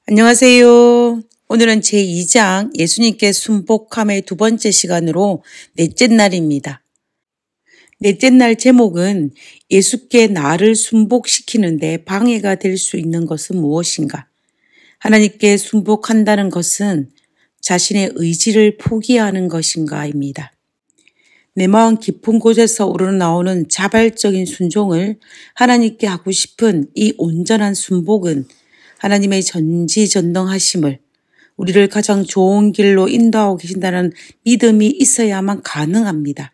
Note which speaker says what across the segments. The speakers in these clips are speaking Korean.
Speaker 1: 안녕하세요. 오늘은 제2장 예수님께 순복함의 두 번째 시간으로 넷째 날입니다. 넷째 날 제목은 예수께 나를 순복시키는데 방해가 될 수 있는 것은 무엇인가? 하나님께 순복한다는 것은 자신의 의지를 포기하는 것인가입니다. 내 마음 깊은 곳에서 우러나오는 자발적인 순종을 하나님께 하고 싶은 이 온전한 순복은 하나님의 전지전능하심을 우리를 가장 좋은 길로 인도하고 계신다는 믿음이 있어야만 가능합니다.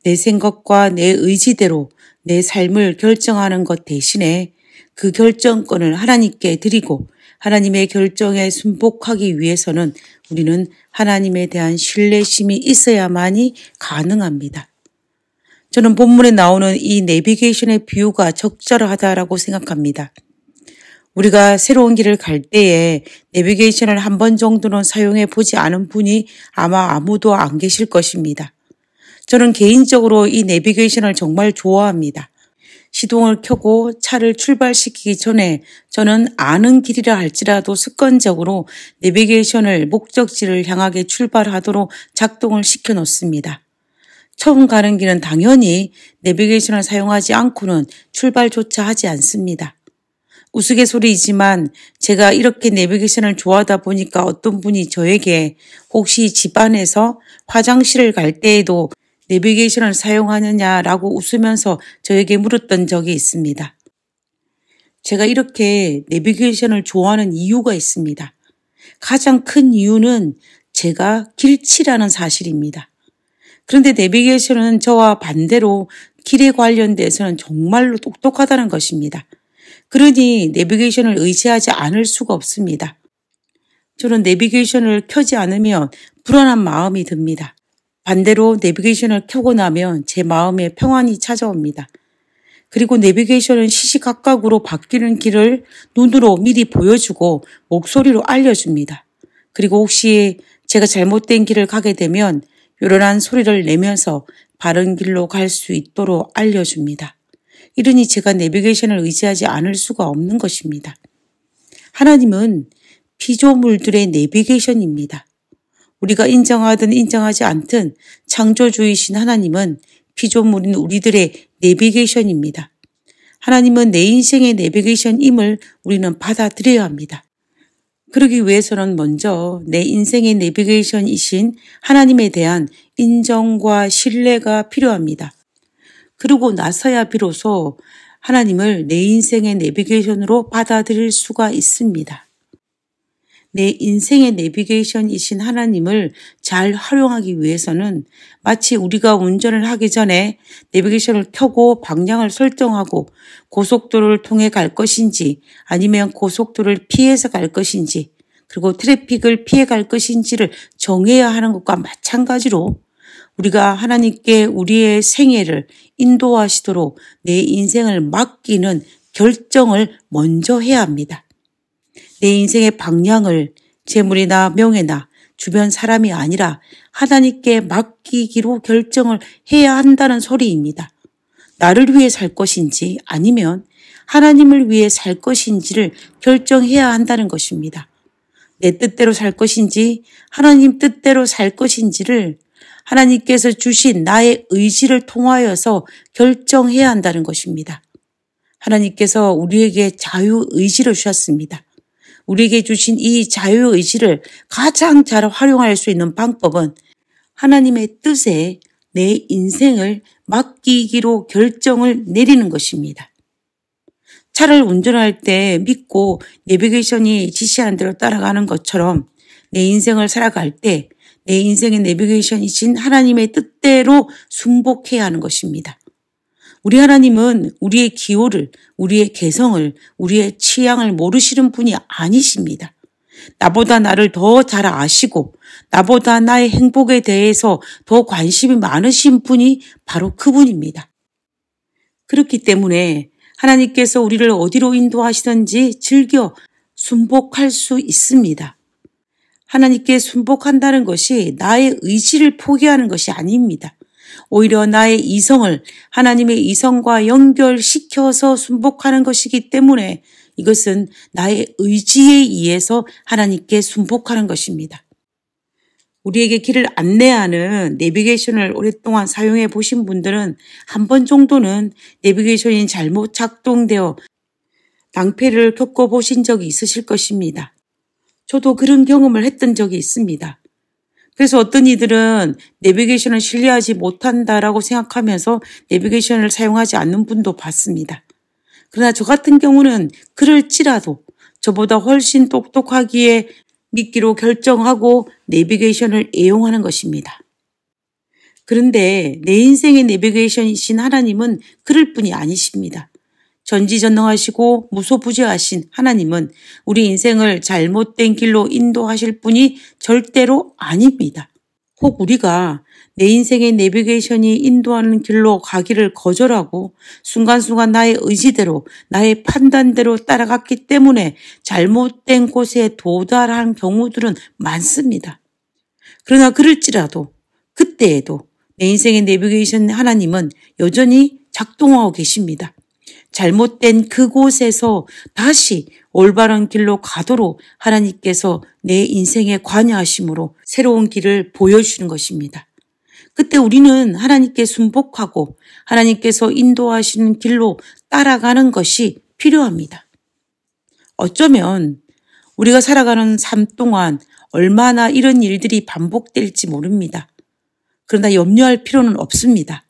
Speaker 1: 내 생각과 내 의지대로 내 삶을 결정하는 것 대신에 그 결정권을 하나님께 드리고 하나님의 결정에 순복하기 위해서는 우리는 하나님에 대한 신뢰심이 있어야만이 가능합니다. 저는 본문에 나오는 이 내비게이션의 비유가 적절하다라고 생각합니다. 우리가 새로운 길을 갈 때에 내비게이션을 한 번 정도는 사용해 보지 않은 분이 아마 아무도 안 계실 것입니다. 저는 개인적으로 이 내비게이션을 정말 좋아합니다. 시동을 켜고 차를 출발시키기 전에 저는 아는 길이라 할지라도 습관적으로 내비게이션을 목적지를 향하게 출발하도록 작동을 시켜 놓습니다. 처음 가는 길은 당연히 내비게이션을 사용하지 않고는 출발조차 하지 않습니다. 우스갯소리이지만 제가 이렇게 내비게이션을 좋아하다 보니까 어떤 분이 저에게 혹시 집안에서 화장실을 갈 때에도 내비게이션을 사용하느냐라고 웃으면서 저에게 물었던 적이 있습니다. 제가 이렇게 내비게이션을 좋아하는 이유가 있습니다. 가장 큰 이유는 제가 길치라는 사실입니다. 그런데 내비게이션은 저와 반대로 길에 관련돼서는 정말로 똑똑하다는 것입니다. 그러니 내비게이션을 의지하지 않을 수가 없습니다. 저는 내비게이션을 켜지 않으면 불안한 마음이 듭니다. 반대로 내비게이션을 켜고 나면 제 마음에 평안이 찾아옵니다. 그리고 내비게이션은 시시각각으로 바뀌는 길을 눈으로 미리 보여주고 목소리로 알려줍니다. 그리고 혹시 제가 잘못된 길을 가게 되면 요란한 소리를 내면서 바른 길로 갈 수 있도록 알려줍니다. 이러니 제가 내비게이션을 의지하지 않을 수가 없는 것입니다. 하나님은 피조물들의 내비게이션입니다. 우리가 인정하든 인정하지 않든 창조주이신 하나님은 피조물인 우리들의 내비게이션입니다. 하나님은 내 인생의 내비게이션임을 우리는 받아들여야 합니다. 그러기 위해서는 먼저 내 인생의 내비게이션이신 하나님에 대한 인정과 신뢰가 필요합니다. 그러고 나서야 비로소 하나님을 내 인생의 내비게이션으로 받아들일 수가 있습니다. 내 인생의 내비게이션이신 하나님을 잘 활용하기 위해서는 마치 우리가 운전을 하기 전에 내비게이션을 켜고 방향을 설정하고 고속도로를 통해 갈 것인지 아니면 고속도로를 피해서 갈 것인지 그리고 트래픽을 피해 갈 것인지를 정해야 하는 것과 마찬가지로 우리가 하나님께 우리의 생애를 인도하시도록 내 인생을 맡기는 결정을 먼저 해야 합니다. 내 인생의 방향을 재물이나 명예나 주변 사람이 아니라 하나님께 맡기기로 결정을 해야 한다는 소리입니다. 나를 위해 살 것인지 아니면 하나님을 위해 살 것인지를 결정해야 한다는 것입니다. 내 뜻대로 살 것인지 하나님 뜻대로 살 것인지를 하나님께서 주신 나의 의지를 통하여서 결정해야 한다는 것입니다. 하나님께서 우리에게 자유의지를 주셨습니다. 우리에게 주신 이 자유의지를 가장 잘 활용할 수 있는 방법은 하나님의 뜻에 내 인생을 맡기기로 결정을 내리는 것입니다. 차를 운전할 때 믿고 내비게이션이 지시하는 대로 따라가는 것처럼 내 인생을 살아갈 때 내 인생의 내비게이션이신 하나님의 뜻대로 순복해야 하는 것입니다. 우리 하나님은 우리의 기호를, 우리의 개성을, 우리의 취향을 모르시는 분이 아니십니다. 나보다 나를 더 잘 아시고 나보다 나의 행복에 대해서 더 관심이 많으신 분이 바로 그분입니다. 그렇기 때문에 하나님께서 우리를 어디로 인도하시든지 즐겨 순복할 수 있습니다. 하나님께 순복한다는 것이 나의 의지를 포기하는 것이 아닙니다. 오히려 나의 이성을 하나님의 이성과 연결시켜서 순복하는 것이기 때문에 이것은 나의 의지에 의해서 하나님께 순복하는 것입니다. 우리에게 길을 안내하는 내비게이션을 오랫동안 사용해 보신 분들은 한 번 정도는 내비게이션이 잘못 작동되어 낭패를 겪어보신 적이 있으실 것입니다. 저도 그런 경험을 했던 적이 있습니다. 그래서 어떤 이들은 내비게이션을 신뢰하지 못한다라고 생각하면서 내비게이션을 사용하지 않는 분도 봤습니다. 그러나 저 같은 경우는 그럴지라도 저보다 훨씬 똑똑하기에 믿기로 결정하고 내비게이션을 애용하는 것입니다. 그런데 내 인생의 내비게이션이신 하나님은 그럴 뿐이 아니십니다. 전지전능하시고 무소부재하신 하나님은 우리 인생을 잘못된 길로 인도하실 분이 절대로 아닙니다. 혹 우리가 내 인생의 내비게이션이 인도하는 길로 가기를 거절하고 순간순간 나의 의지대로 나의 판단대로 따라갔기 때문에 잘못된 곳에 도달한 경우들은 많습니다. 그러나 그럴지라도 그때에도 내 인생의 내비게이션 하나님은 여전히 작동하고 계십니다. 잘못된 그곳에서 다시 올바른 길로 가도록 하나님께서 내 인생에 관여하심으로 새로운 길을 보여주시는 것입니다. 그때 우리는 하나님께 순복하고 하나님께서 인도하시는 길로 따라가는 것이 필요합니다. 어쩌면 우리가 살아가는 삶 동안 얼마나 이런 일들이 반복될지 모릅니다. 그러나 염려할 필요는 없습니다.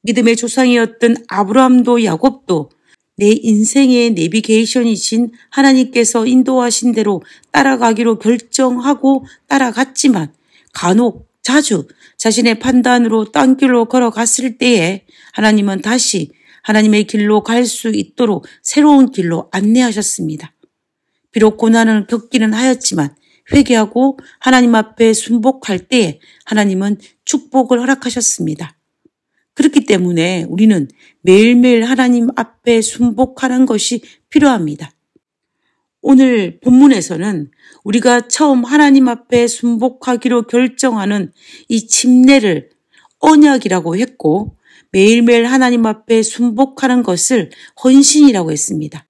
Speaker 1: 믿음의 조상이었던 아브라함도 야곱도 내 인생의 내비게이션이신 하나님께서 인도하신 대로 따라가기로 결정하고 따라갔지만 간혹 자주 자신의 판단으로 딴 길로 걸어갔을 때에 하나님은 다시 하나님의 길로 갈 수 있도록 새로운 길로 안내하셨습니다. 비록 고난을 겪기는 하였지만 회개하고 하나님 앞에 순복할 때에 하나님은 축복을 허락하셨습니다. 그렇기 때문에 우리는 매일매일 하나님 앞에 순복하는 것이 필요합니다. 오늘 본문에서는 우리가 처음 하나님 앞에 순복하기로 결정하는 이 침례를 언약이라고 했고 매일매일 하나님 앞에 순복하는 것을 헌신이라고 했습니다.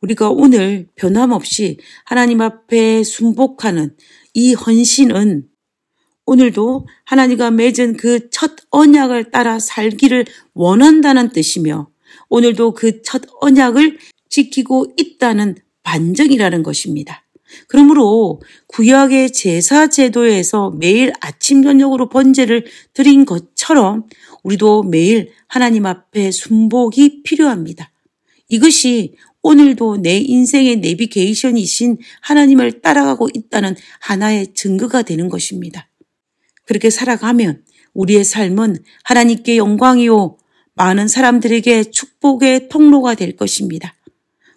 Speaker 1: 우리가 오늘 변함없이 하나님 앞에 순복하는 이 헌신은 오늘도 하나님과 맺은 그 첫 언약을 따라 살기를 원한다는 뜻이며 오늘도 그 첫 언약을 지키고 있다는 반증이라는 것입니다. 그러므로 구약의 제사 제도에서 매일 아침 저녁으로 번제를 드린 것처럼 우리도 매일 하나님 앞에 순복이 필요합니다. 이것이 오늘도 내 인생의 내비게이션이신 하나님을 따라가고 있다는 하나의 증거가 되는 것입니다. 그렇게 살아가면 우리의 삶은 하나님께 영광이요 많은 사람들에게 축복의 통로가 될 것입니다.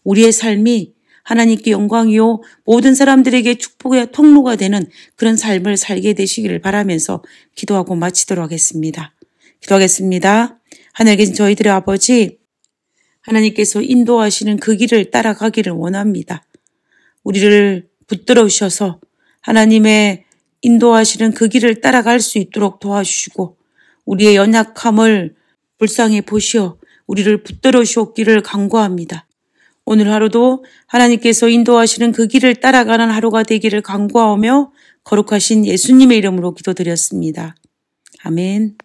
Speaker 1: 우리의 삶이 하나님께 영광이요 모든 사람들에게 축복의 통로가 되는 그런 삶을 살게 되시기를 바라면서 기도하고 마치도록 하겠습니다. 기도하겠습니다. 하늘에 계신 저희들의 아버지, 하나님께서 인도하시는 그 길을 따라가기를 원합니다. 우리를 붙들어주셔서 하나님의 인도하시는 그 길을 따라갈 수 있도록 도와주시고 우리의 연약함을 불쌍히 보시어 우리를 붙들어 주옵기를 간구합니다. 오늘 하루도 하나님께서 인도하시는 그 길을 따라가는 하루가 되기를 간구하며 거룩하신 예수님의 이름으로 기도드렸습니다. 아멘.